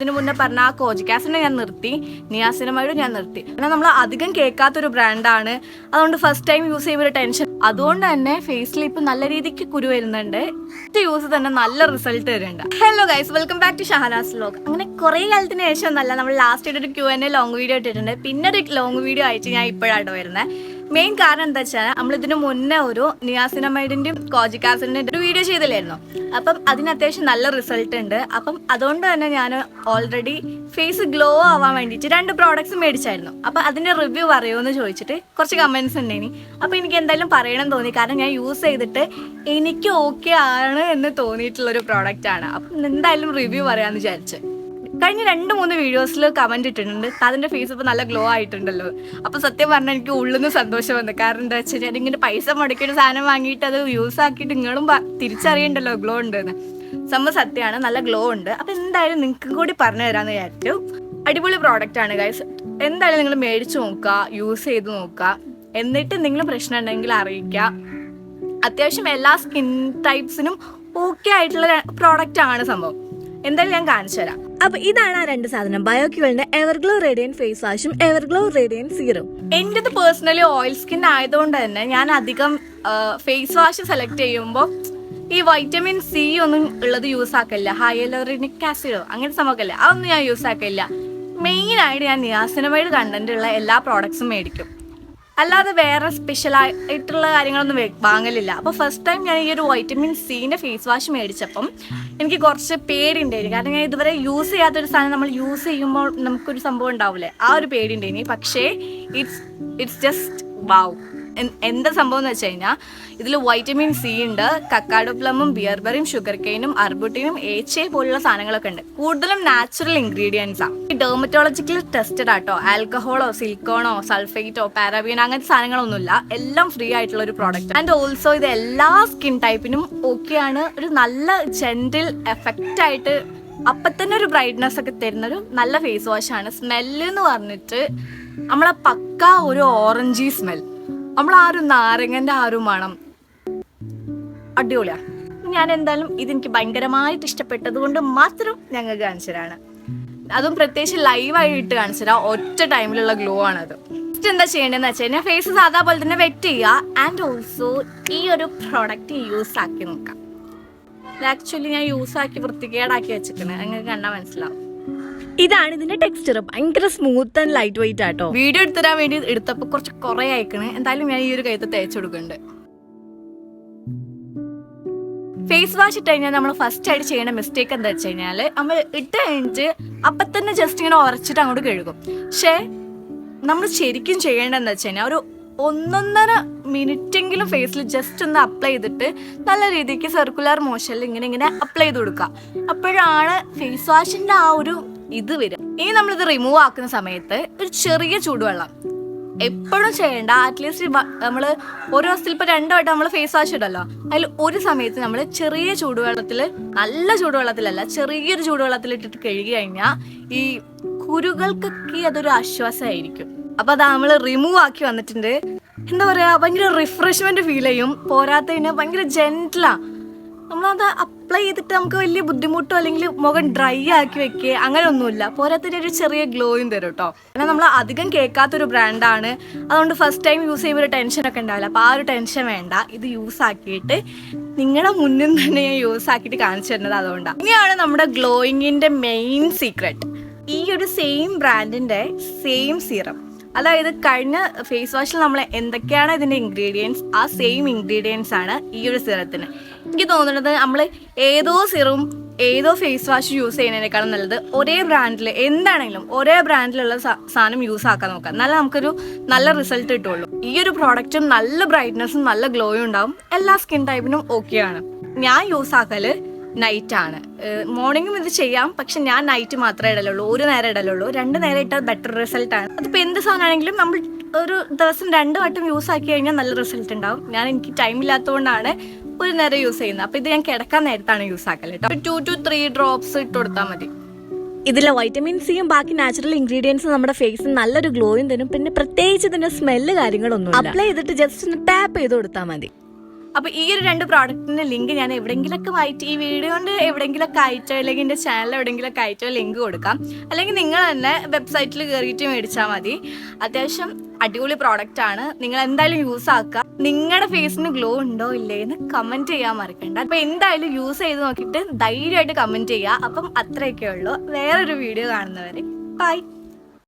ഇതിനു മുന്നേ പറഞ്ഞ ആ കോജിക് ആസിഡിനെ ഞാൻ നിർത്തി, നിയാസിനമൈഡും ഞാൻ നിർത്തി. കാരണം നമ്മൾ അധികം കേൾക്കാത്തൊരു ബ്രാൻഡാണ്. അതുകൊണ്ട് ഫസ്റ്റ് ടൈം യൂസ് ചെയ്യുമ്പോൾ ഒരു ടെൻഷൻ. അതുകൊണ്ട് തന്നെ ഫേസിൽ ഇപ്പം നല്ല രീതിക്ക് കുരു വരുന്നുണ്ട്. യൂസ് തന്നെ നല്ല റിസൾട്ട് വരുന്നുണ്ട്. Hello guys, welcome back to Shahnaz vlog. അങ്ങനെ കുറേ കാലത്തിന് ശേഷം ഒന്നല്ല, നമ്മൾ ലാസ്റ്റ് ആയിട്ട് ഒരു Q&A ലോങ് വീഡിയോ ഇട്ടിട്ടുണ്ട്. പിന്നെ ഒരു ലോങ് വീഡിയോ ആയിട്ട് ഞാൻ ഇപ്പോഴാണ് വരുന്നത്. മെയിൻ കാരണം എന്താ വെച്ചാൽ നമ്മൾ ഇതിന് മുന്നേ ഒരു നിയാസിനമൈഡിന്റെയും കോജിക് ആസിഡിന്റെ ഒരു വീഡിയോ ചെയ്തില്ലായിരുന്നു. അപ്പം അതിന് അത്യാവശ്യം നല്ല റിസൾട്ട് ഉണ്ട്. അപ്പം അതുകൊണ്ട് തന്നെ ഞാൻ ഓൾറെഡി ഫേസ് ഗ്ലോ ആവാൻ വേണ്ടിയിട്ട് 2 പ്രോഡക്ട്സ് മേടിച്ചായിരുന്നു. അപ്പം അതിന്റെ റിവ്യൂ പറയുമെന്ന് ചോദിച്ചിട്ട് കുറച്ച് കമന്റ്സ് ഉണ്ടേനി. അപ്പം എനിക്ക് എന്തായാലും പറയണം തോന്നി, കാരണം ഞാൻ യൂസ് ചെയ്തിട്ട് എനിക്ക് ഓക്കെ ആണ് എന്ന് തോന്നിയിട്ടുള്ളൊരു പ്രോഡക്റ്റ് ആണ്. അപ്പം എന്തായാലും റിവ്യൂ പറയാമെന്ന് വിചാരിച്ചു. കഴിഞ്ഞ 2-3 വീഡിയോസിൽ കമന്റ് ഇട്ടിട്ടുണ്ട്, അതിന്റെ ഫേസ് ഇപ്പൊ നല്ല ഗ്ലോ ആയിട്ടുണ്ടല്ലോ. അപ്പൊ സത്യം പറഞ്ഞാൽ എനിക്ക് ഉള്ളിൽ നിന്ന് സന്തോഷം വന്നു. കാരണം എന്താ വെച്ചാൽ ഞാൻ ഇങ്ങനെ പൈസ മുടക്കിയൊരു സാധനം വാങ്ങിയിട്ട് അത് യൂസ് ആക്കിയിട്ട് നിങ്ങളും തിരിച്ചറിയണ്ടല്ലോ ഗ്ലോ ഉണ്ടെന്ന്. സംഭവം സത്യമാണ്, നല്ല ഗ്ലോ ഉണ്ട്. അപ്പൊ എന്തായാലും നിങ്ങൾക്കും കൂടി പറഞ്ഞു തരാമെന്ന് വിചാരിച്ചു. അടിപൊളി പ്രോഡക്റ്റ് ആണ് ഗൈസ്. എന്തായാലും നിങ്ങൾ മേടിച്ചു നോക്കുക, യൂസ് ചെയ്ത് നോക്കുക. എന്നിട്ട് എന്തെങ്കിലും പ്രശ്നം ഉണ്ടെങ്കിൽ അറിയിക്കുക. അത്യാവശ്യം എല്ലാ സ്കിൻ ടൈപ്സിനും ഓക്കെ ആയിട്ടുള്ള പ്രോഡക്റ്റ് ആണ് സംഭവം. എന്തായാലും ഞാൻ കാണിച്ചു തരാം. അപ്പൊ ഇതാണ് ആ 2 സാധനം, ബയോക്യൂളിന്റെ എവർഗ്ലോ റേഡിയന്റ് ഫേസ് വാഷും എവർഗ്ലോ റേഡിയന്റ് സീറം. എന്റേത് പേഴ്സണലി ഓയിൽ സ്കിൻ ആയതുകൊണ്ട് തന്നെ ഞാൻ അധികം ഫേസ് വാഷ് സെലക്ട് ചെയ്യുമ്പോൾ ഈ വൈറ്റമിൻ സി ഒന്നും ഉള്ളത് യൂസ് ആക്കില്ല. ഹൈലൂറോണിക് ആസിഡോ അങ്ങനത്തെ സംഭവമൊക്കെ അതൊന്നും ഞാൻ യൂസ് ആക്കില്ല. മെയിൻ ആയിട്ട് ഞാൻ നിയാസിനമൈഡ് കണ്ടന്റ് ഉള്ള എല്ലാ പ്രോഡക്ട്സും മേടിക്കും. അല്ലാതെ വേറെ സ്പെഷ്യൽ ആയിട്ടുള്ള കാര്യങ്ങളൊന്നും വാങ്ങലില്ല. അപ്പോൾ ഫസ്റ്റ് ടൈം ഞാൻ ഈ ഒരു വൈറ്റമിൻ സിന്റെ ഫേസ് വാഷ് മേടിച്ചപ്പം എനിക്ക് കുറച്ച് പേടിയുണ്ടായിരുന്നു. കാരണം ഞാൻ ഇതുവരെ യൂസ് ചെയ്യാത്തൊരു സാധനം നമ്മൾ യൂസ് ചെയ്യുമ്പോൾ നമുക്കൊരു സംഭവം ഉണ്ടാവില്ലേ, ആ ഒരു പേടിയുണ്ടായിരുന്നു. പക്ഷേ ഇറ്റ്സ് ജസ്റ്റ് വാവ്. എന്താ സംഭവം എന്ന് വെച്ച് കഴിഞ്ഞാൽ ഇതിൽ വൈറ്റമിൻ സി ഉണ്ട്, കക്കാഡോ പ്ലമും ബിയർബറിയും ഷുഗർ കെയിനും അർബുട്ടിനും എച്ച് പോലുള്ള സാധനങ്ങളൊക്കെ ഉണ്ട്. കൂടുതലും നാച്ചുറൽ ഇൻഗ്രീഡിയൻസ് ആണ്. ഈ ഡെർമറ്റോളജിക്കൽ ടെസ്റ്റഡ് ആട്ടോ. ആൽക്കഹോളോ സിലിക്കോണോ സൾഫേറ്റോ പാരാബിയനോ അങ്ങനത്തെ സാധനങ്ങളൊന്നുമില്ല. എല്ലാം ഫ്രീ ആയിട്ടുള്ള ഒരു പ്രോഡക്റ്റ്. ആൻഡ് ഓൾസോ ഇത് എല്ലാ സ്കിൻ ടൈപ്പിനും ഓക്കെയാണ്. ഒരു നല്ല ജെന്റിൽ എഫക്റ്റ് ആയിട്ട് അപ്പം തന്നെ ഒരു ബ്രൈറ്റ്നെസ് ഒക്കെ തരുന്നൊരു നല്ല ഫേസ് വാഷ് ആണ്. സ്മെല്ല് എന്ന് പറഞ്ഞിട്ട് നമ്മളെ പക്ക ഒരു ഓറഞ്ചി സ്മെൽ, നമ്മൾ ആ ഒരു നാരങ്ങന്റെ ആ ഒരു മണം അടിപൊളിയാ. ഞാൻ എന്തായാലും ഇതെനിക്ക് ഭയങ്കരമായിട്ട് ഇഷ്ടപ്പെട്ടത് കൊണ്ട് മാത്രം ഞങ്ങൾക്ക് കാണിച്ചതാണ്. അതും പ്രത്യേകിച്ച് ലൈവായിട്ട് കാണിച്ചതാ. ഒറ്റ ടൈമിലുള്ള ഗ്ലോ ആണത്. ഫസ്റ്റ് എന്താ ചെയ്യേണ്ടതെന്ന് വെച്ച് കഴിഞ്ഞാൽ ഫേസ് സാധാ പോലെ തന്നെ വെറ്റ് ചെയ്യുക. ആൻഡ് ഓൾസോ ഈ ഒരു പ്രോഡക്റ്റ് യൂസ് ആക്കി നോക്കാം. ആക്ച്വലി ഞാൻ യൂസ് ആക്കി വൃത്തികേടാക്കി വെച്ചിരിക്കണേ, നിങ്ങൾക്ക് കണ്ടാൽ മനസ്സിലാവും. ഇതാണ് ഇതിന്റെ ടെക്സ്ചർ, ഭയങ്കര സ്മൂത്ത് ആൻഡ് ലൈറ്റ് വെയിറ്റ് ആട്ടോ. വീഡിയോ എടുത്തരാൻ വേണ്ടി എടുത്തപ്പോൾ കുറേ അയക്കണേ. എന്തായാലും ഞാൻ ഈ ഒരു കൈത്ത് തേച്ച് കൊടുക്കുന്നുണ്ട്. ഫേസ് വാഷ് ഇട്ട് കഴിഞ്ഞാൽ നമ്മൾ ഫസ്റ്റ് ആയിട്ട് ചെയ്യേണ്ട മിസ്റ്റേക്ക് എന്താ വെച്ച് കഴിഞ്ഞാൽ നമ്മൾ ഇട്ട് കഴിഞ്ഞിട്ട് അപ്പം തന്നെ ജസ്റ്റ് ഇങ്ങനെ ഉറച്ചിട്ട് അങ്ങോട്ട് കഴുകും. പക്ഷേ നമ്മൾ ശരിക്കും ചെയ്യേണ്ടതെന്ന് വെച്ച് കഴിഞ്ഞാൽ ഒരു 1.5 മിനിറ്റെങ്കിലും ഫേസിൽ ജസ്റ്റ് ഒന്ന് അപ്ലൈ ചെയ്തിട്ട് നല്ല രീതിക്ക് സർക്കുലർ മോഷനിൽ ഇങ്ങനെ അപ്ലൈ ചെയ്ത് കൊടുക്കുക. അപ്പോഴാണ് ഫേസ് വാഷിന്റെ ആ ഒരു ഇത് വരും. ഇനി നമ്മളിത് റിമൂവ് ആക്കുന്ന സമയത്ത് ഒരു ചെറിയ ചൂടുവെള്ളം എപ്പോഴും ചെയ്യേണ്ട. അറ്റ്ലീസ്റ്റ് നമ്മൾ ഒരു ദിവസത്തിൽ ഇപ്പോൾ 2 വട്ടം നമ്മൾ ഫേസ് വാഷ് ഇടല്ലോ, അതിൽ ഒരു സമയത്ത് നമ്മൾ ചെറിയ ചൂടുവെള്ളത്തിൽ, നല്ല ചൂടുവെള്ളത്തിലല്ല ചെറിയൊരു ചൂടുവെള്ളത്തിൽ ഇട്ടിട്ട് കഴുകി കഴിഞ്ഞാൽ ഈ കുരുകൾക്കൊക്കെ അതൊരു ആശ്വാസമായിരിക്കും. അപ്പൊ അത് നമ്മൾ റിമൂവ് ആക്കി വന്നിട്ടുണ്ട്. എന്താ പറയാ, ഭയങ്കര റിഫ്രഷ്മെന്റ് ഫീൽ ചെയ്യും. പോരാത്തതിന് ഭയങ്കര ജെന്റിലാ. നമ്മളത് അപ്ലൈ ചെയ്തിട്ട് നമുക്ക് വലിയ ബുദ്ധിമുട്ടോ അല്ലെങ്കിൽ മുഖം ഡ്രൈ ആക്കി വെക്കുക അങ്ങനെ ഒന്നുമില്ല. പോരാത്തതിന് ഒരു ചെറിയ ഗ്ലോയും തരും കേട്ടോ. കാരണം നമ്മൾ അധികം കേൾക്കാത്തൊരു ബ്രാൻഡാണ്. അതുകൊണ്ട് ഫസ്റ്റ് ടൈം യൂസ് ചെയ്യുമ്പോൾ ഒരു ടെൻഷനൊക്കെ ഉണ്ടാവില്ല. അപ്പോൾ ആ ഒരു ടെൻഷൻ വേണ്ട. ഇത് യൂസ് ആക്കിയിട്ട് നിങ്ങളുടെ മുന്നിൽ തന്നെ ഞാൻ യൂസ് ആക്കിയിട്ട് കാണിച്ചു തരുന്നത് അതുകൊണ്ടാണ്. ഇനിയാണ് നമ്മുടെ ഗ്ലോയിങ്ങിന്റെ മെയിൻ സീക്രട്ട്. ഈ ഒരു സെയിം ബ്രാൻഡിന്റെ സെയിം സീറം, അതായത് കഴിഞ്ഞ ഫേസ് വാഷിൽ നമ്മൾ എന്തൊക്കെയാണ് ഇതിന്റെ ഇൻഗ്രീഡിയൻസ്, ആ സെയിം ഇൻഗ്രീഡിയൻസ് ആണ് ഈ ഒരു സിറത്തിന്. എനിക്ക് തോന്നുന്നത് നമ്മൾ ഏതോ സിറവും ഏതോ ഫേസ് വാഷ് യൂസ് ചെയ്യുന്നതിനേക്കാളും നല്ലത് ഒരേ ബ്രാൻഡിൽ എന്താണെങ്കിലും ഒരേ ബ്രാൻഡിലുള്ള സാധനം യൂസ് ആക്കാൻ നോക്കാം. എന്നാലും നമുക്കൊരു നല്ല റിസൾട്ട് കിട്ടുള്ളൂ. ഈ ഒരു പ്രോഡക്റ്റും നല്ല ബ്രൈറ്റ്നസ്സും നല്ല ഗ്ലോയും ഉണ്ടാവും. എല്ലാ സ്കിൻ ടൈപ്പിനും ഓക്കെയാണ്. ഞാൻ യൂസ് ആക്കല് നൈറ്റ് ആണ്. മോർണിംഗും ഇത് ചെയ്യാം, പക്ഷെ ഞാൻ നൈറ്റ് മാത്രമേ ഇടലുള്ളൂ. ഒരു നേരം ഇടലുള്ളൂ. 2 നേരം ഇട്ടാൽ ബെറ്റർ റിസൾട്ട് ആണ്. അതിപ്പോൾ എന്ത് സാധനമാണെങ്കിലും നമ്മൾ ഒരു ദിവസം 2 വട്ടം യൂസ് ആക്കി കഴിഞ്ഞാൽ നല്ല റിസൾട്ട് ഉണ്ടാവും. എനിക്ക് ടൈം ഇല്ലാത്തതുകൊണ്ടാണ് ഒരു നേരം യൂസ് ചെയ്യുന്നത്. അപ്പോൾ ഇത് ഞാൻ കിടക്കാൻ നേരത്താണ് യൂസ് ആക്കല് കേട്ടോ. 2 to 3 ഡ്രോപ്സ് ഇട്ട് കൊടുത്താൽ മതി. ഇതിലെ വൈറ്റമിൻ സിയും ബാക്കി നാച്ചുറൽ ഇൻഗ്രീഡിയൻസും നമ്മുടെ ഫേസിന് നല്ലൊരു ഗ്ലോയും തരും. പിന്നെ പ്രത്യേകിച്ച് ഇതിന്റെ സ്മെല്ല് കാര്യങ്ങളൊന്നും അപ്ലൈ ചെയ്തിട്ട് ജസ്റ്റ് ഒന്ന് ടാപ്പ് ചെയ്ത് കൊടുത്താൽ മതി. അപ്പോൾ ഈ ഒരു 2 പ്രോഡക്റ്റിൻ്റെ ലിങ്ക് ഞാൻ എവിടെയെങ്കിലൊക്കെ ആയിട്ട് ഈ വീഡിയോ കൊണ്ട് എവിടെയെങ്കിലൊക്കെ ആയിട്ടോ അല്ലെങ്കിൽ എൻ്റെ ചാനൽ എവിടെയെങ്കിലൊക്കെ ആയിട്ടോ ലിങ്ക് കൊടുക്കാം. അല്ലെങ്കിൽ നിങ്ങൾ തന്നെ വെബ്സൈറ്റിൽ കയറിയിട്ട് മേടിച്ചാൽ മതി. അത്യാവശ്യം അടിപൊളി പ്രോഡക്റ്റ് ആണ്. നിങ്ങൾ എന്തായാലും യൂസ് ആക്കുക. നിങ്ങളുടെ ഫേസിന് ഗ്ലോ ഉണ്ടോ ഇല്ലേ എന്ന് കമൻറ്റ് ചെയ്യാൻ മറക്കണ്ട. അപ്പോൾ എന്തായാലും യൂസ് ചെയ്ത് നോക്കിയിട്ട് ധൈര്യമായിട്ട് കമൻറ്റ് ചെയ്യുക. അപ്പം അത്രയൊക്കെ ഉള്ളൂ. വേറൊരു വീഡിയോ കാണുന്നവരെ ബൈ.